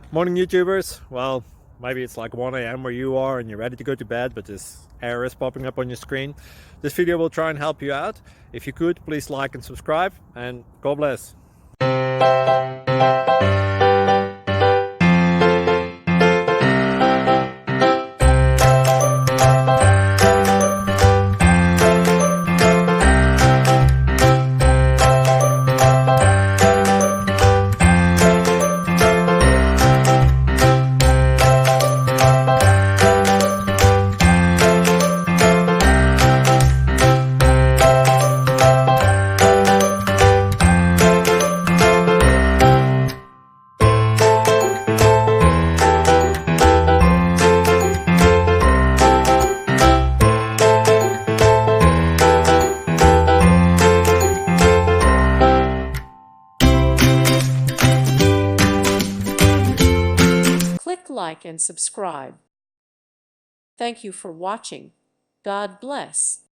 Morning YouTubers. Well, maybe it's like 1 a.m. where you are and you're ready to go to bed, but this error is popping up on your screen. This video will try and help you out. If you could, please like and subscribe, and God bless. Click like and subscribe. Thank you for watching. God bless.